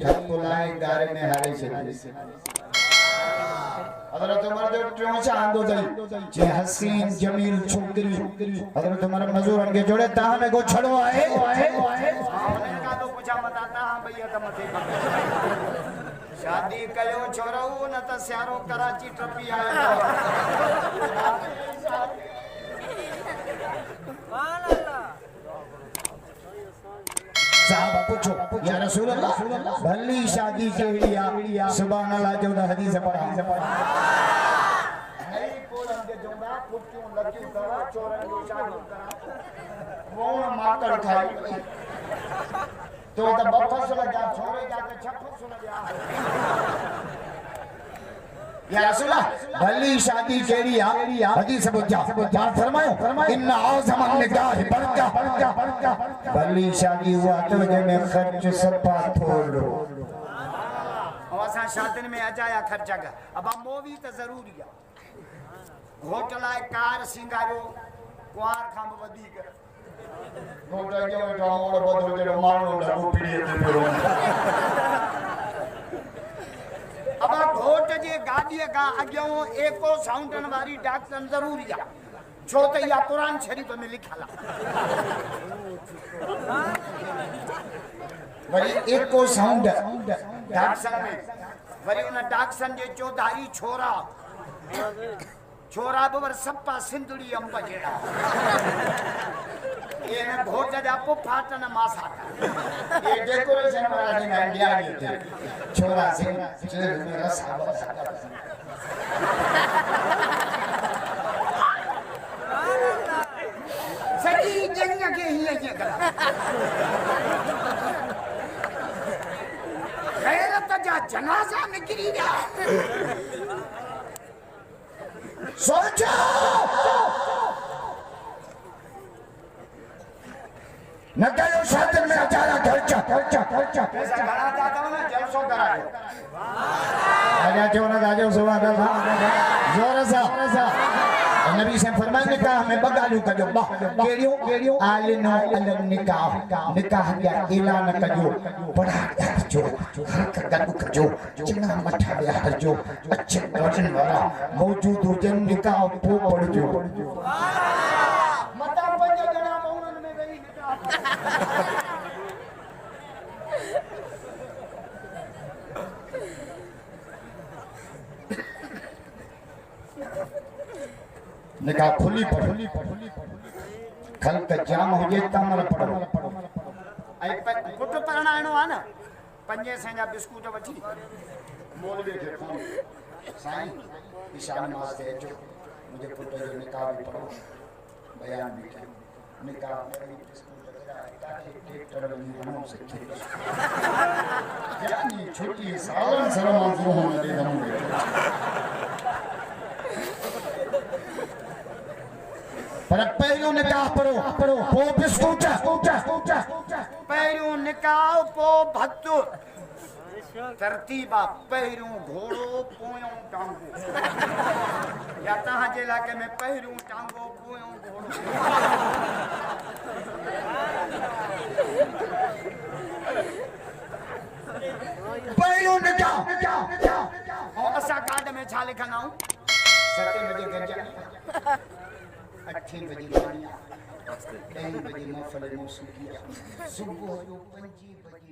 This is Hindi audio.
ढकुलाए गारे में हारे से हज़रत उमर जो ट्रों से आंदो जाई जे हसीन जमील छोकरी हज़रत उमर मजूरन के जोड़े ता में को छड़ो आए हमने का तो पूछा बताता हां भैया त मथे शादी कयो छोरो न त स्यारो कराची ट्रपी आयो सुभान अल्लाह साहब पूछो या रसूल अल्लाह भली शादी केड़िया सुभान अल्लाह जो हदीस पढ़ा नहीं कोलम के जोंदा फुटियों लगियो करा चोरन जो शादी करा वो मातड़ खाई तो बफस लगा छोरे जाके छफस लगा या रसूल भली शादी केड़िया हदीस बुझा फरमायो इन आज़म निगाह बरका भली शादी हुआ तो में खर्च सपा थोड़ो असा शादिन में अजाया खर्चा का अब मोवी तो जरूरी है होटल कार सिंगारो कुआर खां वधी के होटल के डाउन बदल के मानो लगो पीड़े ते पिरो अब घोट जे गाड़ी का अगियो एको साउंडन वाली डॉक्टर जरूरी है छो त या कुरान शरीफ में लिखल वरी एको साउंड डॉक्टर में वरी उन डॉक्टर जे चौधारी छोरा बर सप्पा सिंधुड़ी अंब जेड़ा ये न घोट जा पुफाटन मासा ये डेकोरेशन वाला दिन इंडिया में थे छोरा से मेरा साहब सही जंग के ही ये करा गैरत जा जनाजा निकली जा सोचो न कयो शादी में अचारा खर्चा पैसा घड़ा जाता हो ना जलसो करायो आजा क्यों ना गाजो सुभान अल्लाह जोर सा नबी से फरमाया निकाह में बगालू कजो बा केड़ियो आलिनो अलग निकाह या ऐलान कजो बड़ा जो हक गडु कजो चिना मठा या जो अच्छे रोशन वाला मौजूद जन निकाह पो पड़जो मता पंज जना मौनन में गई निकाह खुली पढ़ो खल का जाम हो जे तमर पढ़ो आई पुट परणाणो आ न पंजे सेजा बिस्कुट वठी मौलवी के फोन साईं ईशान वास्ते जो मुझे पुट जो निकाह भी पढ़ो बयान भी कयो निकाह में बिस्कुट ट्रैक्टर में हम से यानी छोटी सालन शर्मा जो हम दे हम पर पहलो निकाह पढ़ो पो बिस्कुट पहलो निकाह पो भक्त तरतीबा पहलो घोड़ो पोयो टांगो या तहां जे इलाके में पहलो टांगो पोयो घोड़ो पहलो निकाह और असा कार्ड में छा लिखनाऊ 7 बजे गजा 8 बजे गानिया 10 बजे महफिल मौसूकिया सुबह जो 5 बजे